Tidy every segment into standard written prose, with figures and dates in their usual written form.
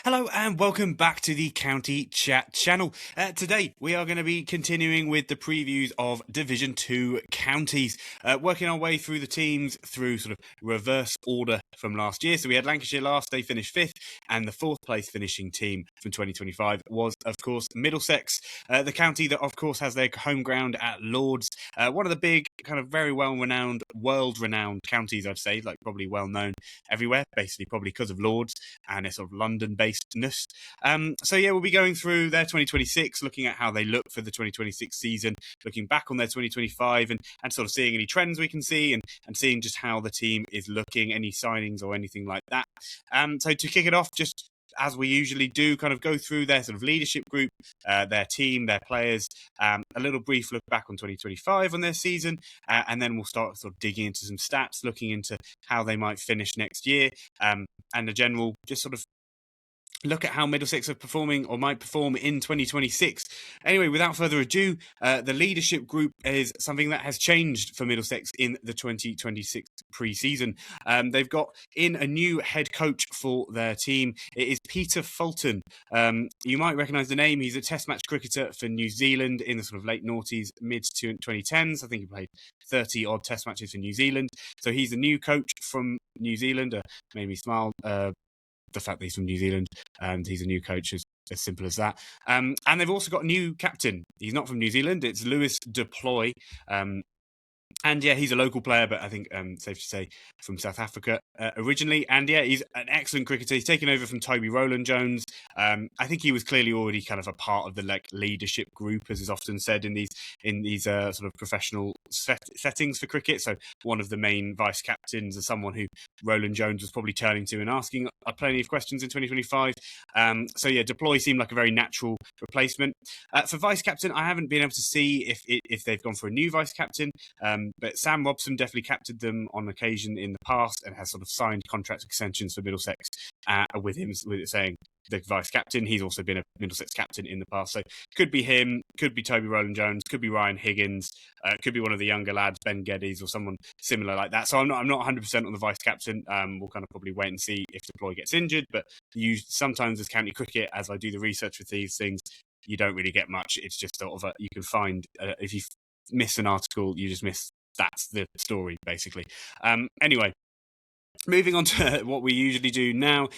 Hello and welcome back to the County Chat channel. Today we are going to be continuing with the previews of Division 2 counties, working our way through the teams through sort of reverse order from last year. So we had Lancashire last, they finished 5th, and the 4th place finishing team from 2025 was of course Middlesex, the county that of course has their home ground at Lords, one of the big kind of very well-renowned, world-renowned counties, I'd say, like probably well-known everywhere, basically probably because of Lords and its sort of London-basedness. So yeah, we'll be going through their 2026, looking at how they look for the 2026 season, looking back on their 2025 and sort of seeing any trends we can see and seeing just how the team is looking, any signings or anything like that. So to kick it off, just as we usually do, kind of go through their sort of leadership group, their team, their players, a little brief look back on 2025 on their season, and then we'll start sort of digging into some stats, looking into how they might finish next year, and a general just sort of look at how Middlesex are performing or might perform in 2026. Anyway, without further ado, the leadership group is something that has changed for Middlesex in the 2026 pre-season. They've got in a new head coach for their team. It is Peter Fulton. You might recognise the name. He's a test match cricketer for New Zealand in the sort of late noughties, mid 2010s. I think he played 30 odd test matches for New Zealand. So he's the new coach from New Zealand. Made me smile. The fact that he's from New Zealand and he's a new coach is as simple as that. And they've also got a new captain. He's not from New Zealand. It's Lewis Deploy. And yeah, he's a local player, but I think safe to say from South Africa originally. And yeah, he's an excellent cricketer. He's taken over from Toby Rowland-Jones. I think he was clearly already kind of a part of the leadership group, as is often said in these sort of professional settings for cricket. So one of the main vice captains is someone who Rowland-Jones was probably turning to and asking plenty of questions in 2025. So yeah, Deploy seemed like a very natural replacement. For vice captain, I haven't been able to see if they've gone for a new vice captain. But Sam Robson definitely captained them on occasion in the past and has sort of signed contract extensions for Middlesex with it saying the vice captain. He's also been a Middlesex captain in the past. So could be him, could be Toby Rowland-Jones, could be Ryan Higgins, could be one of the younger lads, Ben Geddes or someone similar like that. So I'm not 100% on the vice captain. We'll kind of probably wait and see if Deploy gets injured. But sometimes as county cricket, as I do the research with these things, you don't really get much. It's just sort of you can find if you miss an article, you just miss. That's the story, basically. Anyway, moving on to what we usually do now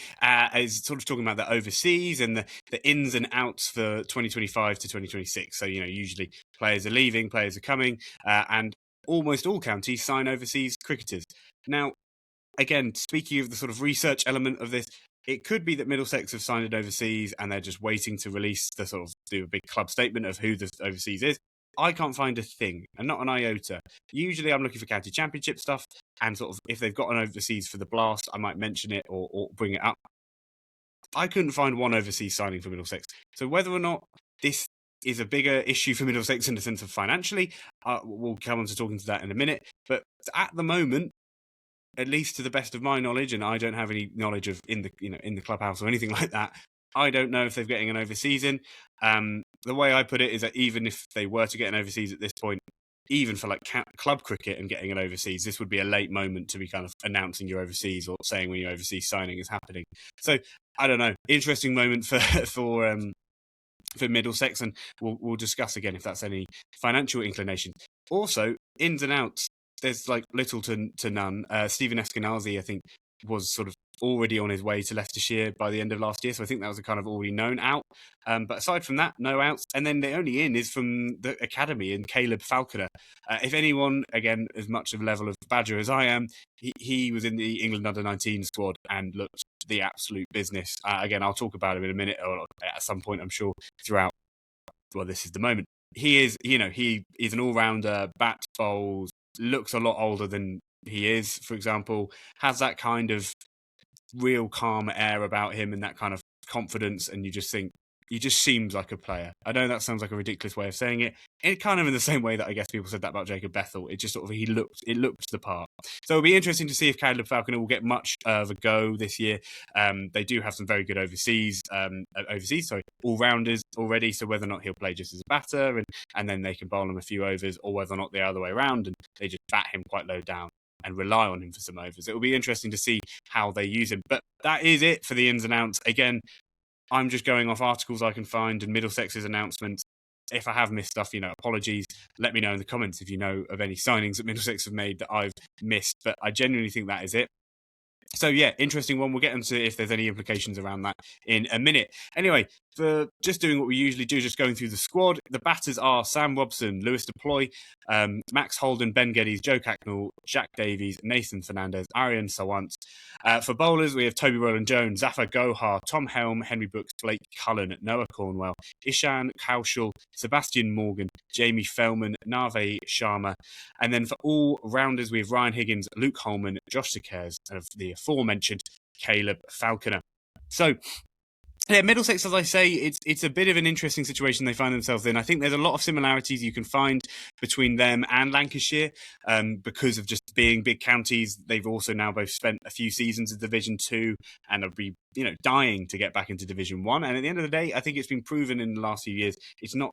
is sort of talking about the overseas and the ins and outs for 2025 to 2026. So, usually players are leaving, players are coming, and almost all counties sign overseas cricketers. Now, again, speaking of the sort of research element of this, it could be that Middlesex have signed it overseas and they're just waiting to release do a big club statement of who the overseas is. I can't find a thing, and not an iota. Usually I'm looking for county championship stuff, and sort of if they've got an overseas for the Blast, I might mention it or bring it up. I couldn't find one overseas signing for Middlesex. So whether or not this is a bigger issue for Middlesex in the sense of financially, we'll come on to talking to that in a minute. But at the moment, at least to the best of my knowledge, and I don't have any knowledge of in the clubhouse or anything like that, I don't know if they're getting an overseas in. The way I put it is that even if they were to get an overseas at this point, even for like club cricket and getting an overseas, this would be a late moment to be kind of announcing your overseas or saying when your overseas signing is happening. So I don't know. Interesting moment for Middlesex, and we'll discuss again if that's any financial inclination. Also, ins and outs. There's like little to none. Stephen Eskenazi, I think, was sort of already on his way to Leicestershire by the end of last year. So I think that was a kind of already known out. But aside from that, no outs. And then the only in is from the academy and Caleb Falconer. If anyone, again, as much of a level of badger as I am, he was in the England under-19 squad and looked the absolute business. Again, I'll talk about him in a minute or at some point, I'm sure, throughout. Well, this is the moment. He is, he is an all-rounder, bats, bowls, looks a lot older than he is, for example, has that kind of real calm air about him and that kind of confidence, and you just think he just seems like a player. I know that sounds like a ridiculous way of saying it. It kind of in the same way that I guess people said that about Jacob Bethel. It just sort of it looked the part. So it'll be interesting to see if Caleb Falconer will get much of a go this year. They do have some very good all rounders already. So whether or not he'll play just as a batter and then they can bowl him a few overs, or whether or not the other way around and they just bat him quite low down. and rely on him for some overs. It will be interesting to see how they use him. But that is it for the ins and outs. Again, I'm just going off articles I can find and Middlesex's announcements. If I have missed stuff, apologies. Let me know in the comments if you know of any signings that Middlesex have made that I've missed. But I genuinely think that is it. So yeah, interesting one. We'll get into if there's any implications around that in a minute. Anyway, for just doing what we usually do, just going through the squad, the batters are Sam Robson, Lewis Deploy, Max Holden, Ben Geddes, Joe Cacknell, Jack Davies, Nathan Fernandez, Arian Sawant. For bowlers, we have Toby Rowland-Jones, Zafar Gohar, Tom Helm, Henry Brooks, Blake Cullen, Noah Cornwell, Ishan Kaushal, Sebastian Morgan, Jamie Fellman, Nave Sharma. And then for all rounders, we have Ryan Higgins, Luke Holman, Josh Sakers, and the aforementioned Caleb Falconer. So, yeah, Middlesex, as I say, it's a bit of an interesting situation they find themselves in. I think there's a lot of similarities you can find between them and Lancashire because of just being big counties. They've also now both spent a few seasons in Division 2 and are dying to get back into Division 1. And at the end of the day, I think it's been proven in the last few years it's not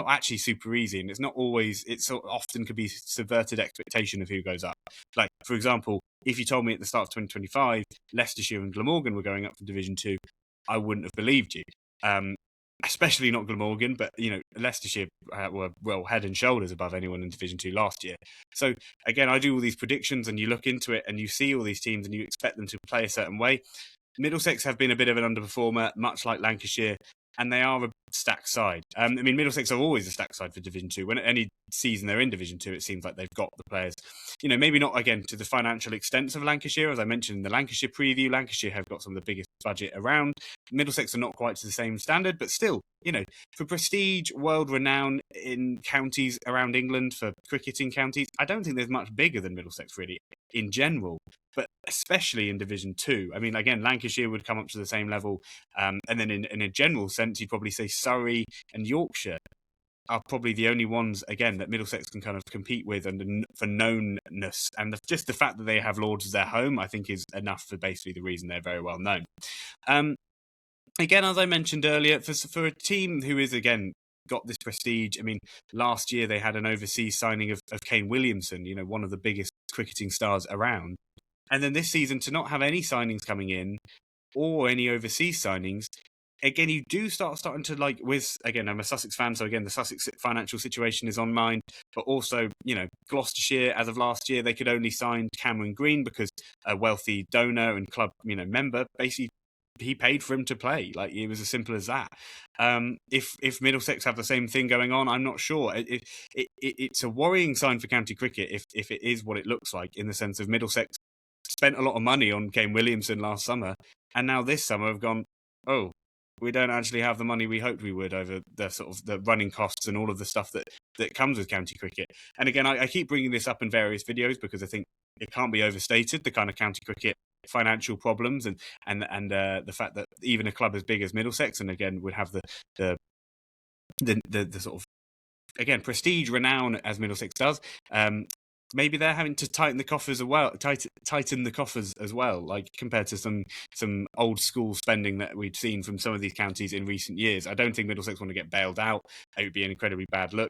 actually super easy, and it's not always. It so often could be subverted expectation of who goes up. Like, for example, if you told me at the start of 2025 Leicestershire and Glamorgan were going up from Division 2, I wouldn't have believed you. Especially not Glamorgan, but Leicestershire were head and shoulders above anyone in Division 2 last year. So again, I do all these predictions, and you look into it, and you see all these teams, and you expect them to play a certain way. Middlesex have been a bit of an underperformer, much like Lancashire, and they are a stacked side. Middlesex are always a stacked side for Division 2. When any season they're in Division 2, it seems like they've got the players. Maybe not, again, to the financial extent of Lancashire. As I mentioned in the Lancashire preview, Lancashire have got some of the biggest budget around. Middlesex are not quite to the same standard, but still, for prestige, world renown in counties around England, for cricketing counties, I don't think there's much bigger than Middlesex, really, in general. But especially in Division 2. Again, Lancashire would come up to the same level. And then in a general sense, you'd probably say Surrey and Yorkshire are probably the only ones, again, that Middlesex can kind of compete with and for knownness. And just the fact that they have Lords as their home, I think, is enough for basically the reason they're very well known. Again, as I mentioned earlier, for a team who is, again, got this prestige. Last year they had an overseas signing of Kane Williamson, one of the biggest cricketing stars around. And then this season, to not have any signings coming in or any overseas signings, again, you do starting to again, I'm a Sussex fan, so again, the Sussex financial situation is on mind. But also, Gloucestershire, as of last year, they could only sign Cameron Green because a wealthy donor and club, member basically he paid for him to play. It was as simple as that. If Middlesex have the same thing going on, I'm not sure. It's a worrying sign for county cricket if it is what it looks like, in the sense of Middlesex spent a lot of money on Kane Williamson last summer, and now this summer have gone, oh, we don't actually have the money we hoped we would over the sort of the running costs and all of the stuff that comes with county cricket. And again, I keep bringing this up in various videos because I think it can't be overstated, the kind of county cricket financial problems and the fact that even a club as big as Middlesex, and again would have the sort of, again, prestige, renown as Middlesex does, maybe they're having to tighten the coffers as well, like compared to some old school spending that we've seen from some of these counties in recent years. I don't think Middlesex want to get bailed out. It would be an incredibly bad look.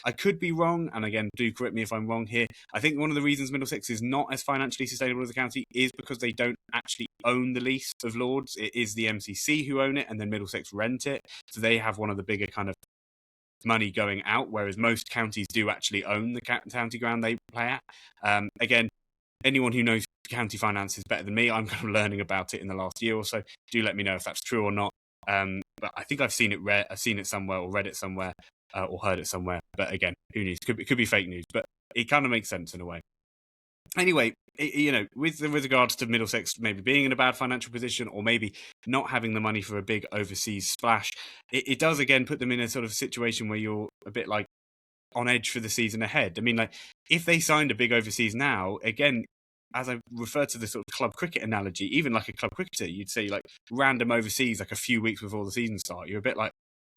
I could be wrong, and again, do correct me if I'm wrong here. I think one of the reasons Middlesex is not as financially sustainable as a county is because they don't actually own the lease of Lords. It is the MCC who own it, and then Middlesex rent it. So they have one of the bigger kind of money going out, whereas most counties do actually own the county ground they play at. Again, anyone who knows county finances better than me, I'm kind of learning about it in the last year or so. Do let me know if that's true or not. But I think I've seen it somewhere, or read it somewhere, or heard it somewhere. But again, who knows? Could be fake news, but it kind of makes sense in a way. Anyway, with regards to Middlesex maybe being in a bad financial position, or maybe not having the money for a big overseas splash, it does again put them in a sort of situation where you're a bit like on edge for the season ahead. If they signed a big overseas now, again, as I refer to the sort of club cricket analogy, even like a club cricketer, you'd say like random overseas, like a few weeks before the season start, you're a bit like,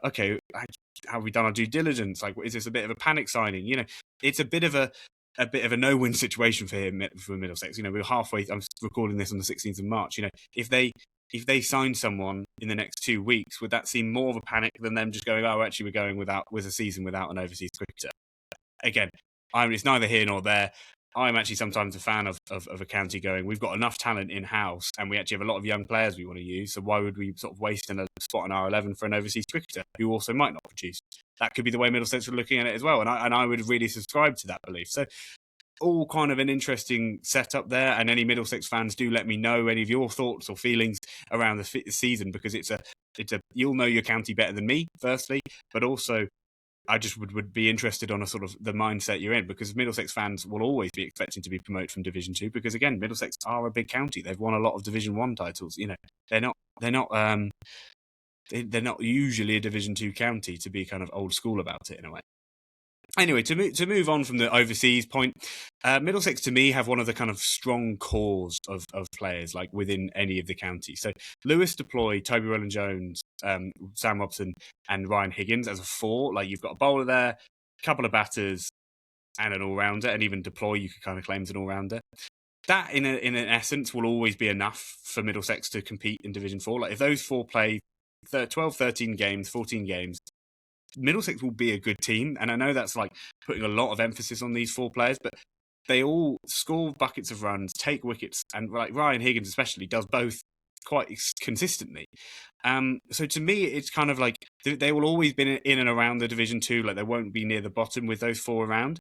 okay, how have we done our due diligence? Like, is this a bit of a panic signing? It's a bit of a no-win situation for him, for Middlesex. We're halfway. I'm recording this on the 16th of March. If they sign someone in the next 2 weeks, would that seem more of a panic than them just going, oh, actually, we're going with a season without an overseas cricketer? Again, it's neither here nor there. I'm actually sometimes a fan of a county going, we've got enough talent in-house and we actually have a lot of young players we want to use, so why would we sort of waste a spot in our 11 for an overseas cricketer who also might not produce? That could be the way Middlesex were looking at it as well, and I would really subscribe to that belief. So all kind of an interesting setup there, and any Middlesex fans, do let me know any of your thoughts or feelings around the season, because it's a you'll know your county better than me, firstly, but also I just would be interested on a sort of the mindset you're in, because Middlesex fans will always be expecting to be promoted from Division 2, because again, Middlesex are a big county. They've won a lot of Division 1 titles. You know, they're not usually a Division 2 county to be kind of old school about it in a way. Anyway, to move on from the overseas point, Middlesex to me have one of the kind of strong cores of players like within any of the counties. So Lewis Deploy, Toby Rowland-Jones, Sam Robson, and Ryan Higgins as a four. Like, you've got a bowler there, a couple of batters, and an all-rounder, and even Deploy you could kind of claim as an all-rounder. That in an essence will always be enough for Middlesex to compete in Division 4. Like, if those four play 12, 13 games, 14 games, Middlesex will be a good team, and I know that's like putting a lot of emphasis on these four players, but they all score buckets of runs, take wickets, and like Ryan Higgins especially does both quite consistently. So to me, it's kind of like they will always be in and around the Division 2. Like, they won't be near the bottom with those four around.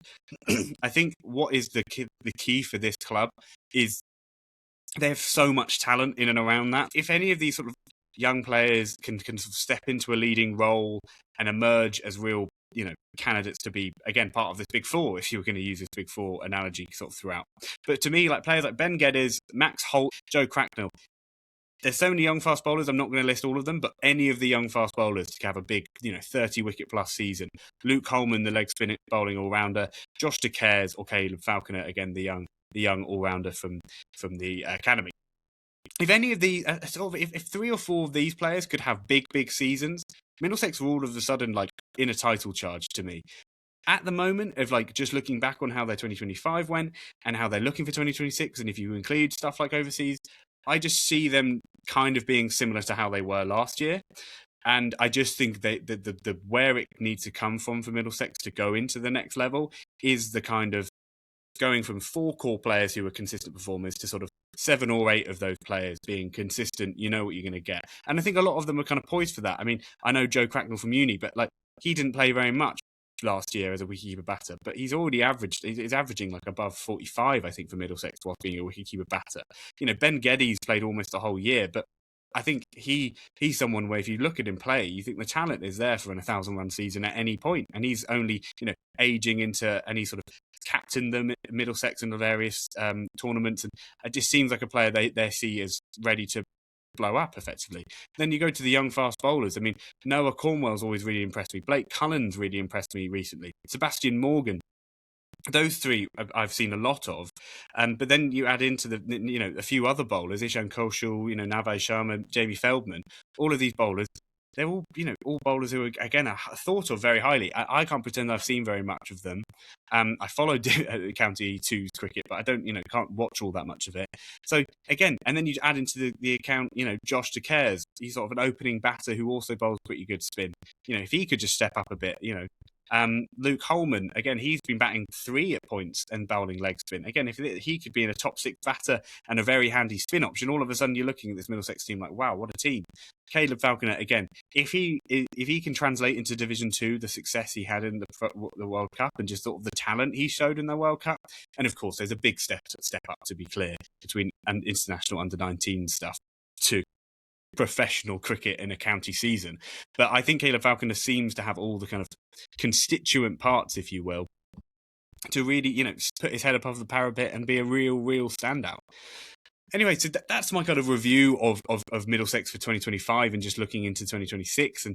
I think what is the key for this club is they have so much talent in and around that. If any of these sort of young players can sort of step into a leading role and emerge as real, candidates to be, again, part of this big four, if you were going to use this big four analogy sort of throughout. But to me, like players like Ben Geddes, Max Holt, Joe Cracknell, there's so many young fast bowlers, I'm not going to list all of them, but any of the young fast bowlers to have a big, 30 wicket plus season. Luke Holman, the leg spin bowling all-rounder, Josh De Cares, or Caleb Falconer, again, the young all-rounder from the academy. If any of these, if 3 or 4 of these players could have big seasons, Middlesex are all of a sudden like in a title charge to me. At the moment, of like just looking back on how their 2025 went and how they're looking for 2026, and if you include stuff like overseas, I just see them kind of being similar to how they were last year. And I just think the where it needs to come from for Middlesex to go into the next level is the kind of going from 4 core players who are consistent performers to sort of 7 or 8 of those players being consistent. You know what you're going to get. And I think a lot of them are kind of poised for that. I mean, I know Joe Cracknell from uni, but like, he didn't play very much last year as a wicketkeeper batter, but he's averaging like above 45, I think, for Middlesex whilst being a wicketkeeper batter. Ben Geddes played almost the whole year, but I think he's someone where if you look at him play, you think the talent is there for an 1,000-run season at any point, and he's only aging into, and he sort of captained them at Middlesex in the various tournaments, and it just seems like a player they see as ready to blow up effectively. Then you go to the young fast bowlers. I mean, Noah Cornwell's always really impressed me. Blake Cullen's really impressed me recently. Sebastian Morgan. Those 3 I've seen a lot of, but then you add into the a few other bowlers: Ishan Kaushal, Navay Sharma, Jamie Feldman. All of these bowlers, they're all all bowlers who are, again, are thought of very highly. I can't pretend I've seen very much of them. I followed County 2's cricket, but I don't can't watch all that much of it. So again, and then you add into the account Josh De Cares. He's sort of an opening batter who also bowls pretty good spin. If he could just step up a bit, Luke Holman, again, he's been batting 3 at points and bowling leg spin. Again, if he could be in a top 6 batter and a very handy spin option, all of a sudden you're looking at this Middlesex team like, wow, what a team. Caleb Falconer, again, if he can translate into Division 2 the success he had in the World Cup and just sort of the talent he showed in the World Cup, and of course there's a big step up, to be clear, between an international under-19 stuff to professional cricket in a county season. But I think Caleb Falconer seems to have all the kind of constituent parts, if you will, to really, put his head above the parapet and be a real standout. Anyway, so that's my kind of review of Middlesex for 2025 and just looking into 2026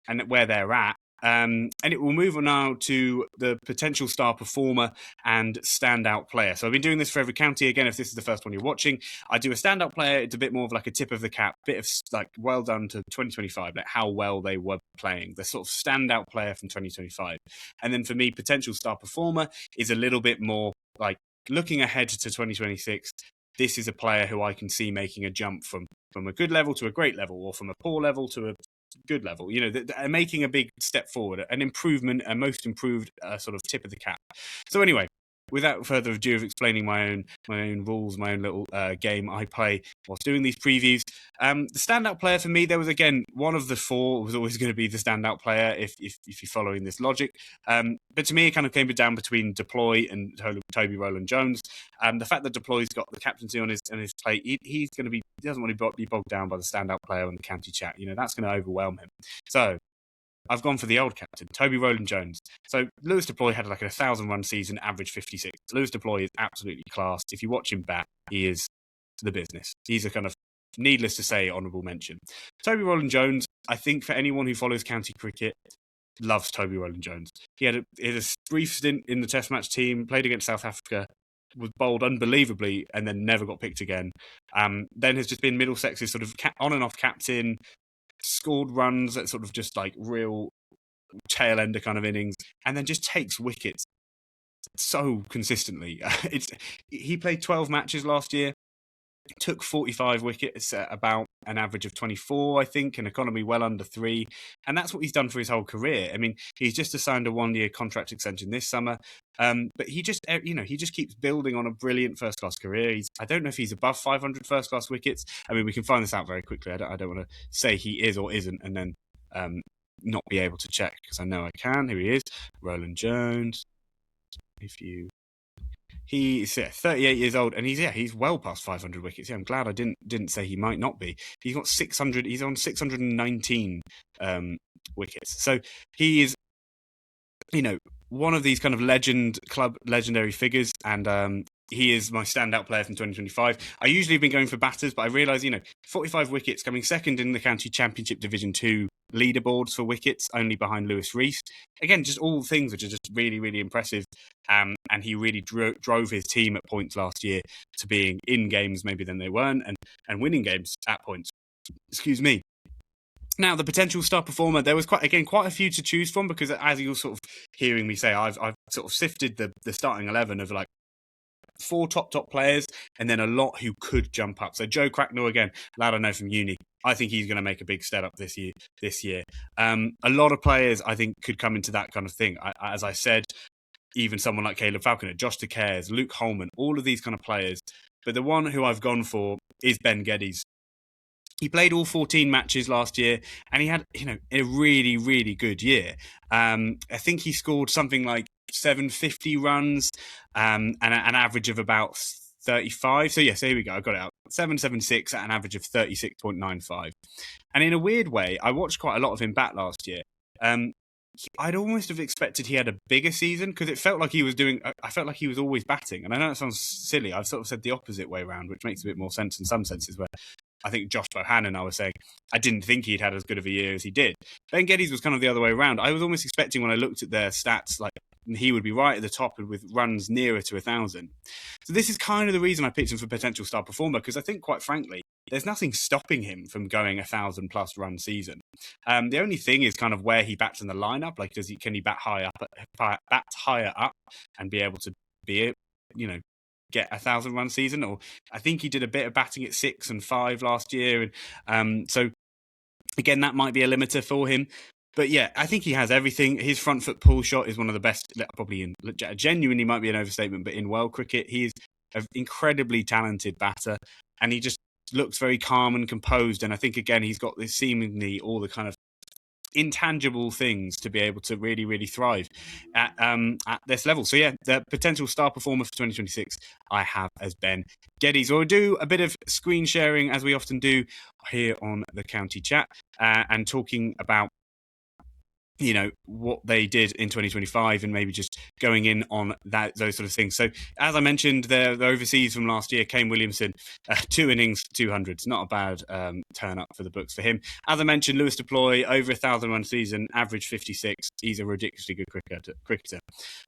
and where they're at. And it will move on now to the potential star performer and standout player. So I've been doing this for every county. Again, if this is the first one you're watching, I do a standout player. It's a bit more of like a tip of the cap, bit of like well done to 2025, like how well they were playing, the sort of standout player from 2025. And then for me, potential star performer is a little bit more like looking ahead to 2026. This is a player who I can see making a jump from a good level to a great level, or from a poor level to a good level, making a big step forward, an improvement, a most improved sort of tip of the cap. So anyway, without further ado of explaining my own rules, my own little game I play whilst doing these previews. The standout player for me, there was again one of the four was always going to be the standout player if you're following this logic. But to me, it kind of came down between Deploy and Toby Rowland-Jones. The fact that Deploy's got the captaincy on his plate, he doesn't want to be bogged down by the standout player on the county chat. That's going to overwhelm him. So I've gone for the old captain, Toby Rowland-Jones. So Lewis Deploy had like a 1,000-run season, average 56. Lewis Deploy is absolutely class. If you watch him bat, he is the business. He's a kind of, needless to say, honourable mention. Toby Rowland-Jones, I think for anyone who follows county cricket, loves Toby Rowland-Jones. He had a brief stint in the Test match team, played against South Africa, was bowled unbelievably, and then never got picked again. Then has just been Middlesex's sort of on and off captain, scored runs at sort of just like real tail ender kind of innings, and then just takes wickets so consistently. He played 12 matches last year, took 45 wickets at about an average of 24, I think, an economy well under 3. And that's what he's done for his whole career. I mean, he's just assigned a 1-year contract extension this summer. But he just keeps building on a brilliant first-class career. I don't know if he's above 500 first-class wickets. I mean, we can find this out very quickly. I don't want to say he is or isn't and then not be able to check, because I know I can. Here he is, Rowland-Jones. He's 38 years old, and he's well past 500 wickets. Yeah, I'm glad I didn't say he might not be. He's got 600. He's on 619 wickets. So he is, one of these kind of legendary figures, and he is my standout player from 2025. I usually have been going for batters, but I realise, 45 wickets, coming second in the County Championship Division 2 leaderboards for wickets, only behind Lewis Rees. Again, just all things which are just really, really impressive. And he really drove his team at points last year to being in games maybe than they weren't, and winning games at points. Excuse me. Now, the potential star performer, there was quite a few to choose from, because as you're sort of hearing me say, I've sort of sifted the starting 11 of like 4 top players, and then a lot who could jump up. So Joe Cracknell, again, lad I know from uni, I think he's going to make a big step up this year. A lot of players, I think, could come into that kind of thing. As I said, even someone like Caleb Falconer, Josh De Cares, Luke Holman, all of these kind of players. But the one who I've gone for is Ben Geddes. He played all 14 matches last year, and he had, a really, really good year. I think he scored something like 750 runs, and an average of about 35. So yes, here we go. I got it out. 776 at an average of 36.95. And in a weird way, I watched quite a lot of him bat last year. I'd almost have expected he had a bigger season, because it felt like he was I felt like he was always batting. And I know it sounds silly. I've sort of said the opposite way around, which makes a bit more sense in some senses, where I think Josh Bohannon, I was saying, I didn't think he'd had as good of a year as he did. Ben Geddes was kind of the other way around. I was almost expecting, when I looked at their stats, like he would be right at the top with runs nearer to 1,000. So this is kind of the reason I picked him for potential star performer, because I think, quite frankly, there's nothing stopping him from going 1,000+ run season. The only thing is kind of where he bats in the lineup. Like, can he bat higher up and be able to get 1,000 run season? Or I think he did a bit of batting at 6 and 5 last year, and so again, that might be a limiter for him. But yeah, I think he has everything. His front foot pull shot is one of the best, probably genuinely might be an overstatement, but in world cricket, he is an incredibly talented batter, and he just looks very calm and composed. And I think, again, he's got this seemingly all the kind of intangible things to be able to really, really thrive at this level. So yeah, the potential star performer for 2026 I have as Ben Geddes. We'll do a bit of screen sharing, as we often do here on the County Chat, and talking about what they did in 2025, and maybe just going in on those sort of things. So as I mentioned, the overseas from last year, Kane Williamson, 2 innings, 200s, not a bad turn up for the books for him. As I mentioned, Lewis Deploy, over 1,000 run season, average 56. He's a ridiculously good cricketer.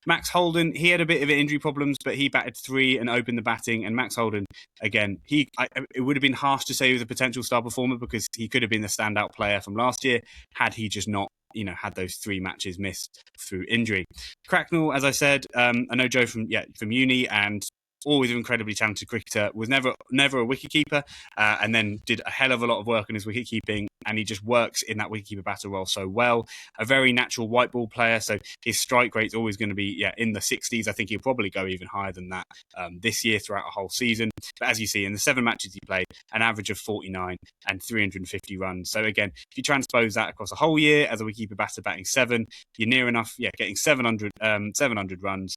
Max Holden, he had a bit of injury problems, but he batted 3 and opened the batting. And Max Holden, again, it would have been harsh to say he was a potential star performer, because he could have been the standout player from last year had he just not had those 3 matches missed through injury. Cracknell, as I said, I know Joe from uni, and always an incredibly talented cricketer, was never a wicketkeeper, and then did a hell of a lot of work on his wicket keeping, and he just works in that wicketkeeper batter role so well. A very natural white ball player, so his strike rate's always going to be in the 60s. I think he'll probably go even higher than that this year throughout a whole season. But as you see, in the 7 matches he played, an average of 49 and 350 runs. So again, if you transpose that across a whole year as a wicketkeeper batter batting 7, you're near enough, getting 700 runs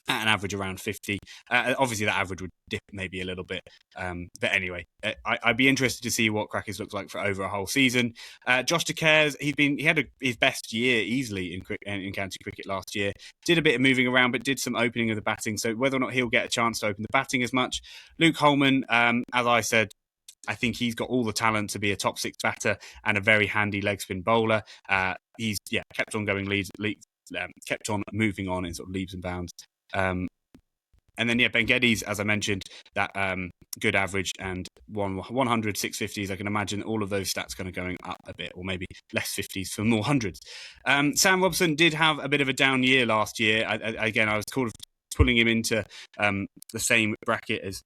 at an average around 50. Obviously, that average would dip maybe a little bit. But anyway, I'd be interested to see what Crackers looks like for over a whole season. Josh DeCares, he had his best year easily in county cricket last year. Did a bit of moving around, but did some opening of the batting. So whether or not he'll get a chance to open the batting as much. Luke Holman, as I said, I think he's got all the talent to be a top 6 batter and a very handy leg spin bowler. He's kept on going kept on moving on in sort of leaps and bounds. And then Ben Geddes, as I mentioned, that good average and 100 650s. I can imagine all of those stats kind of going up a bit, or maybe less 50s for more hundreds. Sam Robson did have a bit of a down year last year. I was kind of pulling him into the same bracket as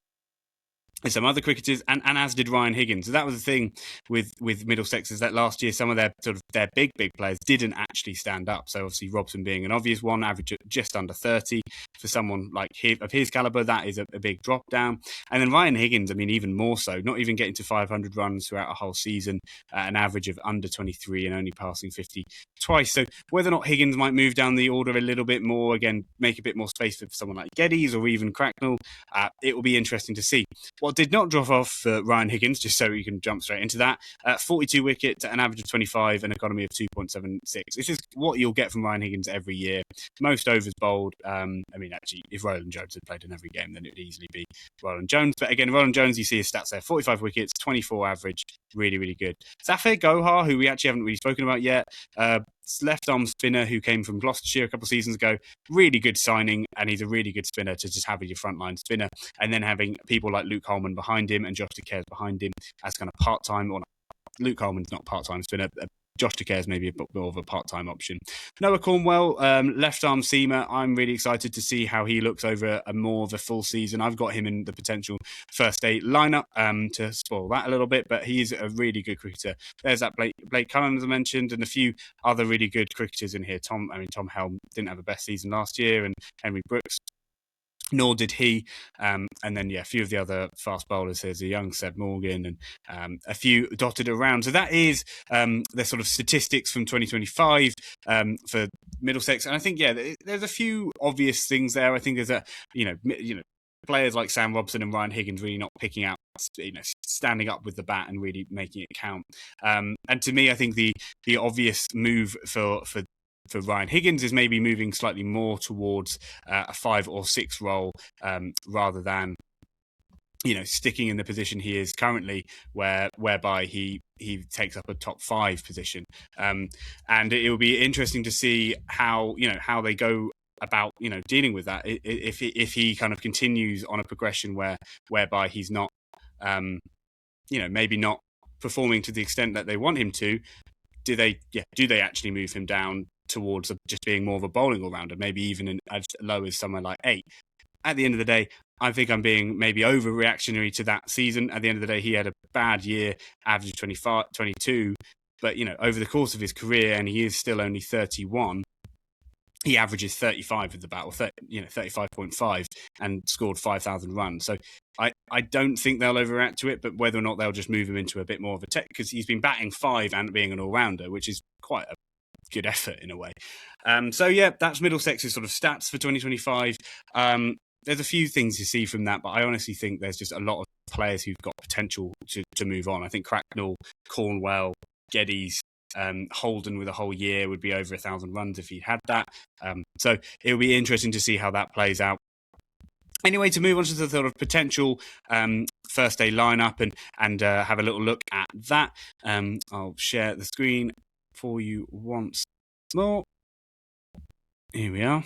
some other cricketers, and as did Ryan Higgins. So that was the thing with Middlesex, is that last year some of their big players didn't actually stand up. So obviously Robson being an obvious one, average just under 30 for someone like of his caliber. That is a big drop down. And then Ryan Higgins, I mean, even more so, not even getting to 500 runs throughout a whole season, an average of under 23 and only passing 50 twice. So whether or not Higgins might move down the order a little bit more, again, make a bit more space for someone like Geddes or even Cracknell, it will be interesting to see. What did not drop off for Ryan Higgins, just so we can jump straight into that, 42 wickets, an average of 25, an economy of 2.76. This is what you'll get from Ryan Higgins every year. Most overs bowled. Actually, if Roland Jones had played in every game, then it would easily be Roland Jones. But again, Roland Jones, you see his stats there, 45 wickets, 24 average, really, really good. Zafir Gohar, who we actually haven't really spoken about yet, left-arm spinner who came from Gloucestershire a couple of seasons ago, really good signing, and he's a really good spinner to just have as your frontline spinner, and then having people like Luke Holman behind him and Josh DeCares behind him as kind of part-time, or Luke Holman's not part-time spinner, Josh DeCares maybe a bit more of a part-time option. Noah Cornwell, left-arm seamer. I'm really excited to see how he looks over a more of a full season. I've got him in the potential first day lineup to spoil that a little bit, but he's a really good cricketer. There's that Blake Cullen, as I mentioned, and a few other really good cricketers in here. Tom Helm didn't have a best season last year, and Henry Brooks, nor did he. And then, a few of the other fast bowlers. There's a young Seb Morgan and a few dotted around. So that is the sort of statistics from 2025 for Middlesex. And I think, there's a few obvious things there. I think there's players like Sam Robson and Ryan Higgins really not picking out, standing up with the bat and really making it count. And to me, I think the obvious move for Ryan Higgins is maybe moving slightly more towards a 5 or 6 role rather than sticking in the position he is currently, whereby he takes up a top 5 position. And it will be interesting to see how they go about dealing with that if he kind of continues on a progression whereby he's not maybe not performing to the extent that they want him to. Do they actually move him down towards just being more of a bowling all-rounder, maybe even as low as somewhere like 8? At the end of the day, I think I'm being maybe overreactionary to that season. At the end of the day, he had a bad year, average 25, 22, but over the course of his career, and he is still only 31, he averages 35 with the bat, or 35.5, and scored 5,000 runs. So I don't think they'll overreact to it, but whether or not they'll just move him into a bit more of a tech, because he's been batting 5 and being an all-rounder, which is quite a good effort in a way. That's Middlesex's sort of stats for 2025. There's a few things you see from that, but I honestly think there's just a lot of players who've got potential to move on. I think Cracknell, Cornwell, Geddes, Holden with a whole year would be over 1,000 runs if he had that. So it'll be interesting to see how that plays out. Anyway, to move on to the sort of potential first day lineup and have a little look at that, I'll share the screen for you once more. Here we are.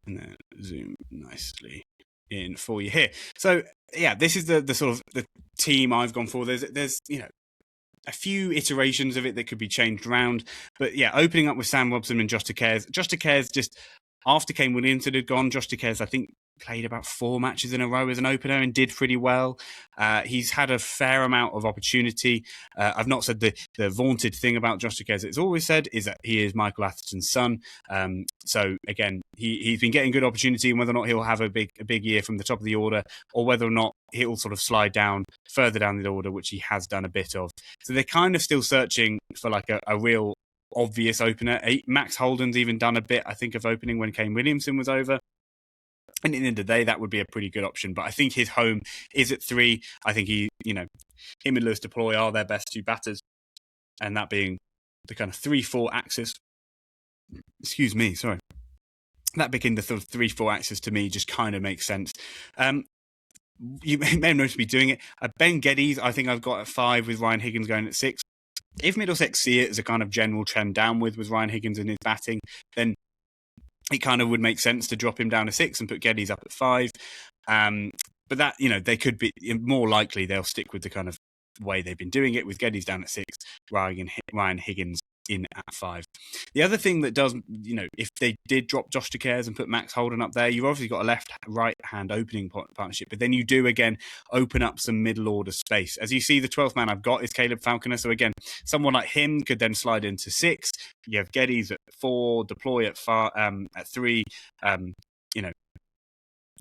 And then zoom nicely in for you here. So this is the sort of the team I've gone for. There's a few iterations of it that could be changed around, but opening up with Sam Robson and Josh DeCares. Josh DeCares, just after Kane Williamson had gone, Josh DeCares, I think, played about 4 matches in a row as an opener and did pretty well. He's had a fair amount of opportunity. I've not said the vaunted thing about Josh Diquez. It's always said is that he is Michael Atherton's son. So again, he's been getting good opportunity, and whether or not he'll have a big year from the top of the order, or whether or not he'll sort of slide down further down the order, which he has done a bit of. So they're kind of still searching for like a real obvious opener. Max Holden's even done a bit, I think, of opening when Kane Williamson was over. And at the end of the day, that would be a pretty good option. But I think his home is at 3. I think him and Lewis Deploy are their best 2 batters. And that being the kind of 3-4 axis. Excuse me, sorry. That being the sort of 3-4 axis to me just kind of makes sense. You may have noticed me doing it. Ben Geddes, I think I've got at 5 with Ryan Higgins going at 6. If Middlesex see it as a kind of general trend downward with Ryan Higgins in his batting, then it kind of would make sense to drop him down to 6 and put Geddes up at 5. But that, they could be more likely they'll stick with the kind of way they've been doing it with Geddes down at 6, Ryan Higgins in at 5. The other thing that does, if they did drop Josh Diquez and put Max Holden up there, you've obviously got a left-right hand opening partnership, but then you do again open up some middle order space. As you see, the 12th man I've got is Caleb Falconer. So again, someone like him could then slide into 6. You have Geddes at 4, Deploy at 3,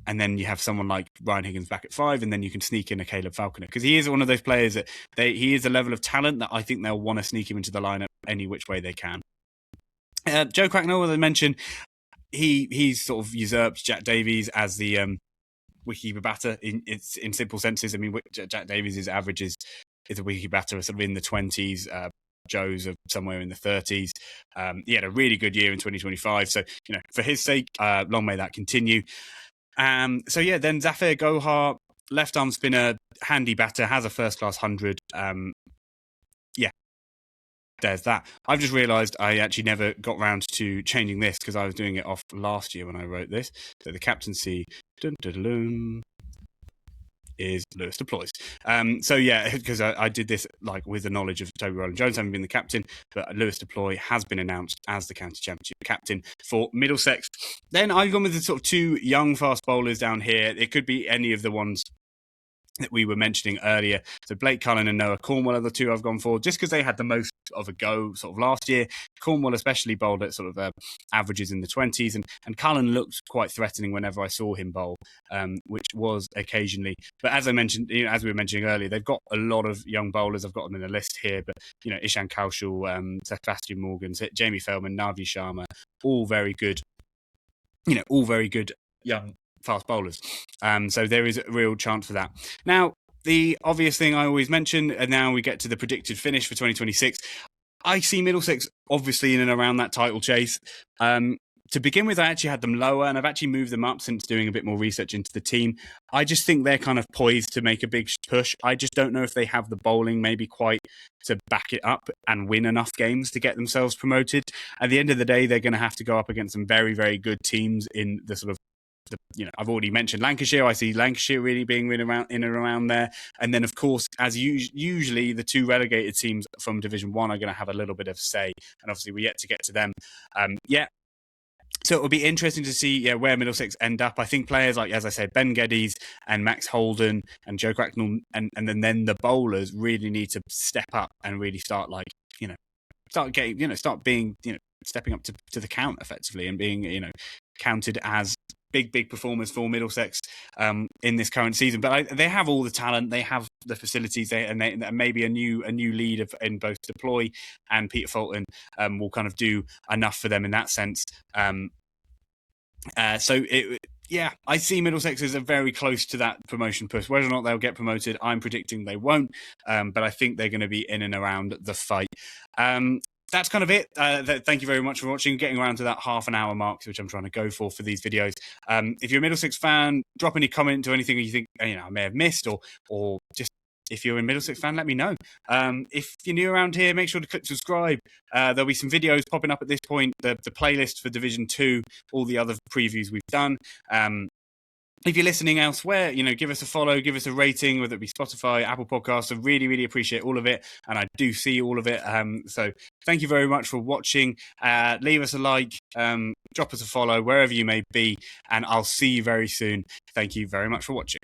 and then you have someone like Ryan Higgins back at 5, and then you can sneak in a Caleb Falconer, because he is one of those players that he is a level of talent that I think they'll want to sneak him into the lineup any which way they can. Joe Cracknell, as I mentioned, he's sort of usurped Jack Davies as the wicketkeeper batter in simple senses. I mean, Jack Davies' average is a wicketkeeper batter sort of in the 20s. Joe's are somewhere in the 30s. He had a really good year in 2025. So, for his sake, long may that continue. Then Zafir Gohar, left arm spinner, handy batter, has a first class 100. There's that. I've just realised I actually never got round to changing this because I was doing it off last year when I wrote this. So the captaincy is Lewis Deploys. Because I did this like with the knowledge of Toby Rowland-Jones having been the captain, but Lewis Deploy has been announced as the county championship captain for Middlesex. Then I've gone with the sort of 2 young fast bowlers down here. It could be any of the ones that we were mentioning earlier. So Blake Cullen and Noah Cornwall are the 2 I've gone for, just because they had the most of a go sort of last year. Cornwall especially bowled at sort of averages in the 20s, and Cullen looked quite threatening whenever I saw him bowl, which was occasionally. But as I mentioned, as we were mentioning earlier, they've got a lot of young bowlers. I've got them in the list here, but Ishan Kaushal, Sebastian Morgan, Jamie Feldman, Navi Sharma, all very good young fast bowlers. So there is a real chance for that. Now, the obvious thing I always mention, and now we get to the predicted finish for 2026, I see Middlesex obviously in and around that title chase. To begin with, I actually had them lower, and I've actually moved them up since doing a bit more research into the team. I just think they're kind of poised to make a big push. I just don't know if they have the bowling maybe quite to back it up and win enough games to get themselves promoted. At the end of the day, they're going to have to go up against some very, very good teams in the sort of I've already mentioned Lancashire. I see Lancashire really being in and around there. And then, of course, as usually, the 2 relegated teams from Division 1 are going to have a little bit of say. And obviously, we're yet to get to them. So it will be interesting to see where Middlesex end up. I think players like, as I said, Ben Geddes and Max Holden and Joe Cracknell and then the bowlers really need to step up and really start stepping up to the count effectively and being, counted as big performers for Middlesex in this current season. But they have all the talent, they have the facilities, and maybe a new lead in both Deploy and Peter Fulton will kind of do enough for them in that sense. I see Middlesex as very close to that promotion push. Whether or not they'll get promoted, I'm predicting they won't, but I think they're going to be in and around the fight. That's kind of it. Thank you very much for watching. Getting around to that half an hour mark, which I'm trying to go for these videos. If you're a Middlesex fan, drop any comment to anything you think I may have missed, or just if you're a Middlesex fan, let me know. If you're new around here, make sure to click subscribe. There'll be some videos popping up at this point. The playlist for Division 2, all the other previews we've done. If you're listening elsewhere, give us a follow, give us a rating, whether it be Spotify, Apple Podcasts. I really, really appreciate all of it. And I do see all of it. So thank you very much for watching. Leave us a like. drop us a follow wherever you may be, and I'll see you very soon. Thank you very much for watching.